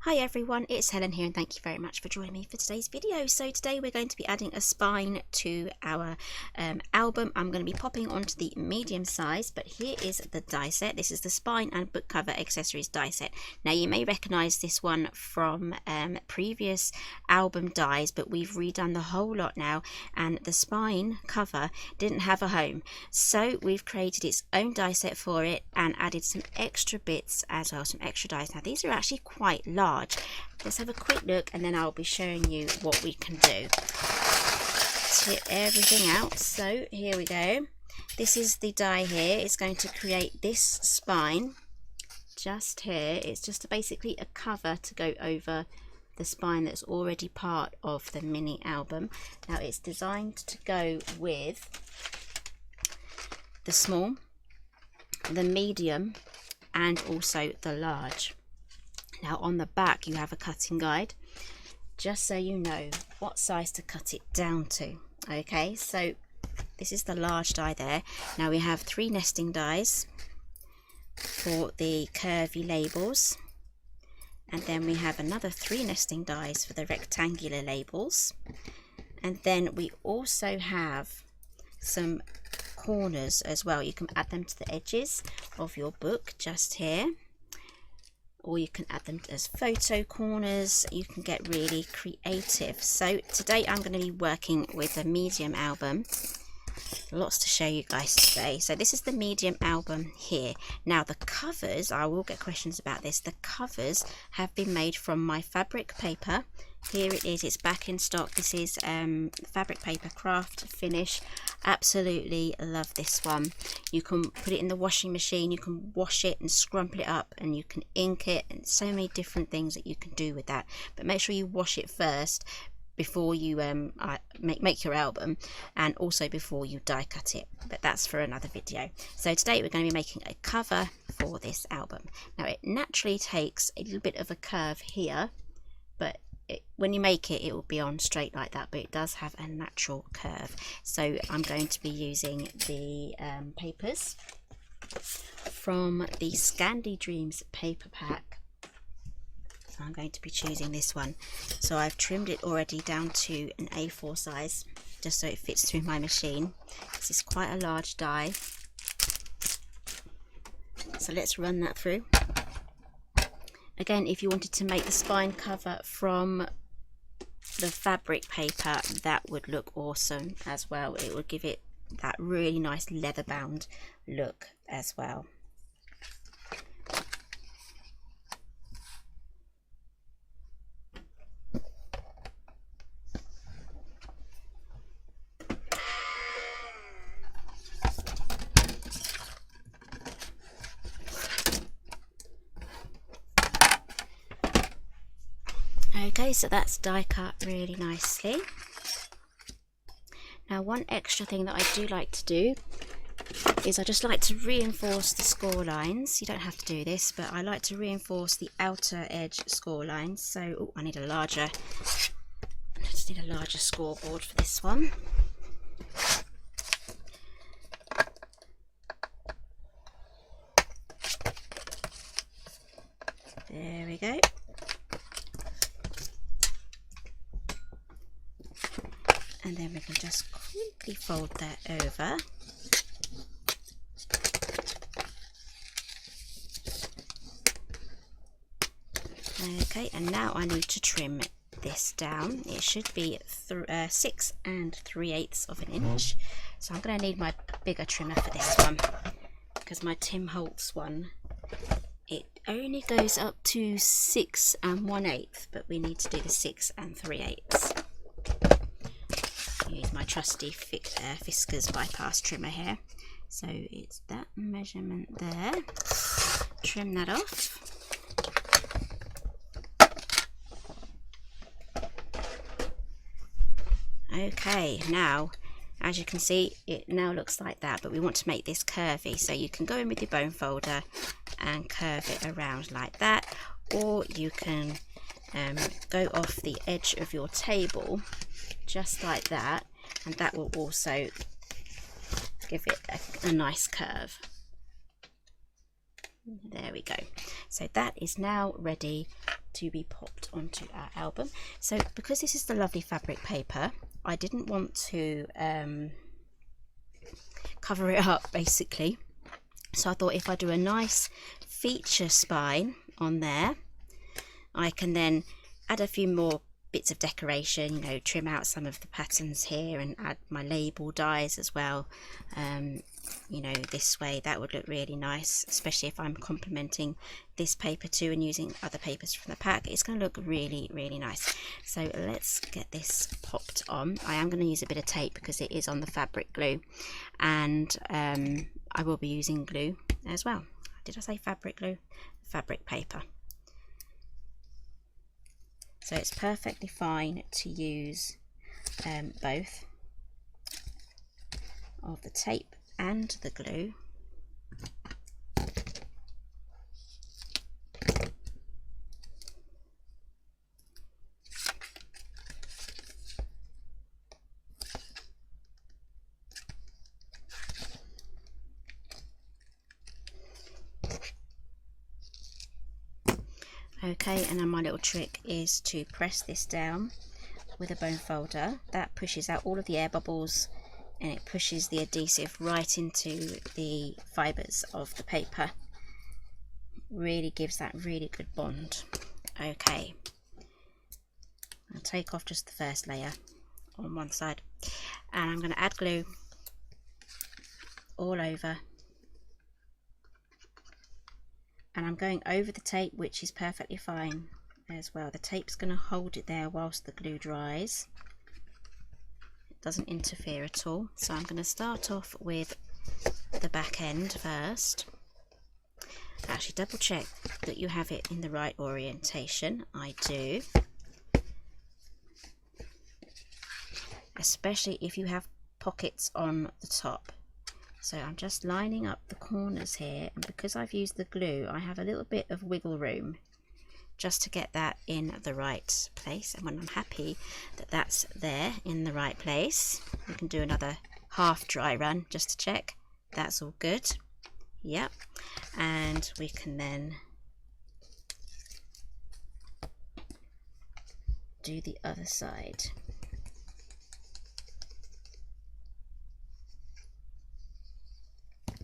Hi everyone, it's Helen here and thank you very much for joining me for today's video. So today we're going to be adding a spine to our album. I'm going to be popping onto the medium size, but here is the die set. This is the spine and book cover accessories die set. Now you may recognise this one from previous album dies, but we've redone the whole lot now and the spine cover didn't have a home. So we've created its own die set for it and added some extra bits as well, some extra dies. Now these are actually quite large. Let's have a quick look and then I'll be showing you what we can do. Tip everything out. So here we go. This is the die here. It's going to create this spine just here. It's just basically a cover to go over the spine that's already part of the mini album. Now it's designed to go with the small, the medium and also the large. Now on the back you have a cutting guide just so you know what size to cut it down to. Okay, so this is the large die there. Now we have 3 nesting dies for the curvy labels, and then we have another 3 nesting dies for the rectangular labels, and then we also have some corners as well. You can add them to the edges of your book just here, or you can add them as photo corners. You can get really creative. So today I'm going to be working with a medium album. Lots to show you guys today. So this is the medium album here. Now the covers, I will get questions about this, the covers have been made from my fabric paper. Here it is, it's back in stock. This is fabric paper craft finish. Absolutely love this one. You can put it in the washing machine, you can wash it and scrumple it up, and you can ink it, and so many different things that you can do with that. But make sure you wash it first before you make your album, and also before you die cut it, but that's for another video. So today we're going to be making a cover for this album. Now it naturally takes a little bit of a curve here, but when you make it, it will be on straight like that, but it does have a natural curve. So I'm going to be using the papers from the Scandi Dreams paper pack. So I'm going to be choosing this one. So I've trimmed it already down to an A4 size, just so it fits through my machine. This is quite a large die. So let's run that through. Again, if you wanted to make the spine cover from the fabric paper, that would look awesome as well. It would give it that really nice leather bound look as well. Okay, so that's die cut really nicely. Now one extra thing that I do like to do is I just like to reinforce the score lines. You don't have to do this, but I like to reinforce the outer edge score lines. So I just need a larger scoreboard for this one. There we go. And then we can just quickly fold that over. Okay, and now I need to trim this down. It should be 6 3/8 of an inch. So I'm going to need my bigger trimmer for this one, because my Tim Holtz one, it only goes up to 6 1/8, but we need to do the 6 3/8. Use my trusty Fiskars bypass trimmer here. So it's that measurement there. Trim that off. Okay, now as you can see, it now looks like that, but we want to make this curvy, so you can go in with your bone folder and curve it around like that, or you can go off the edge of your table just like that, and that will also give it a nice curve. There we go. So that is now ready to be popped onto our album. So because this is the lovely fabric paper, I didn't want to cover it up basically, so I thought if I do a nice feature spine on there, I can then add a few more bits of decoration, you know, trim out some of the patterns here and add my label dies as well. You know, this way that would look really nice, especially if I'm complementing this paper too and using other papers from the pack. It's going to look really, really nice. So let's get this popped on. I am going to use a bit of tape because it is on the fabric glue, and I will be using glue as well. Did I say fabric glue? Fabric paper. So it's perfectly fine to use both of the tape and the glue. Okay, and then my little trick is to press this down with a bone folder. That pushes out all of the air bubbles and it pushes the adhesive right into the fibres of the paper. Really gives that really good bond. Okay, I'll take off just the first layer on one side, and I'm going to add glue all over, and I'm going over the tape, which is perfectly fine as well. The tape's going to hold it there whilst the glue dries. It doesn't interfere at all. So I'm going to start off with the back end first. Actually double check that you have it in the right orientation. I do, especially if you have pockets on the top. So I'm just lining up the corners here, and because I've used the glue, I have a little bit of wiggle room just to get that in the right place. And when I'm happy that that's there in the right place, we can do another half dry run just to check that's all good. Yep, and we can then do the other side. I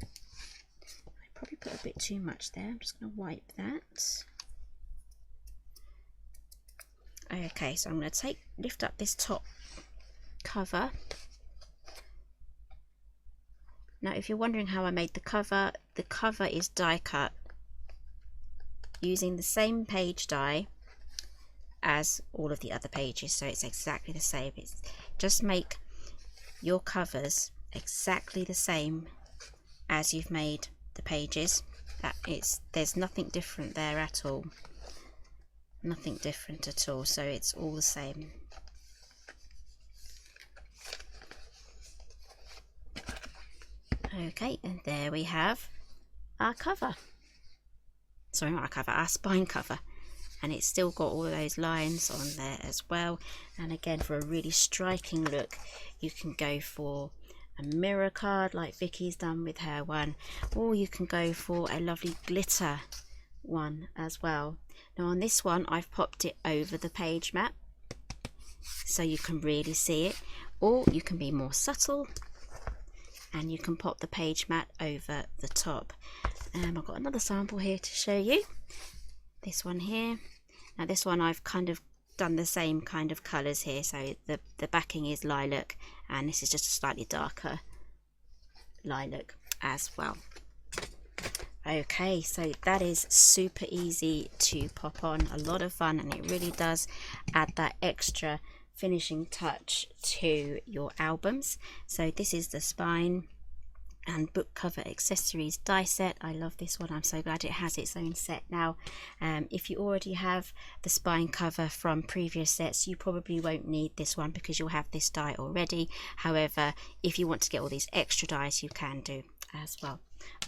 probably put a bit too much there. I'm just going to wipe that. Okay, so I'm going to lift up this top cover. Now, if you're wondering how I made the cover is die cut using the same page die as all of the other pages, so it's exactly the same. It's just make your covers exactly the same as you've made the pages. There's nothing different there at all. Nothing different at all, so it's all the same. Okay, and there we have our cover. Sorry, not our cover, our spine cover. And it's still got all those lines on there as well. And again, for a really striking look, you can go for a mirror card like Vicky's done with her one, or you can go for a lovely glitter one as well. Now on this one, I've popped it over the page mat so you can really see it, or you can be more subtle and you can pop the page mat over the top. I've got another sample here to show you. This one here. Now this one I've kind of done the same kind of colours here, so the backing is lilac and this is just a slightly darker lilac as well. Okay, so that is super easy to pop on, a lot of fun, and it really does add that extra finishing touch to your albums. So this is the spine and book cover accessories die set. I love this one. I'm so glad it has its own set now. If you already have the spine cover from previous sets, you probably won't need this one because you'll have this die already. However, if you want to get all these extra dies, you can do as well.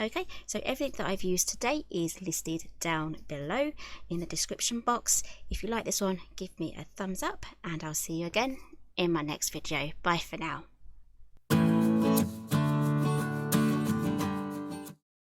Okay, so everything that I've used today is listed down below in the description box. If you like this one, give me a thumbs up and I'll see you again in my next video. Bye for now.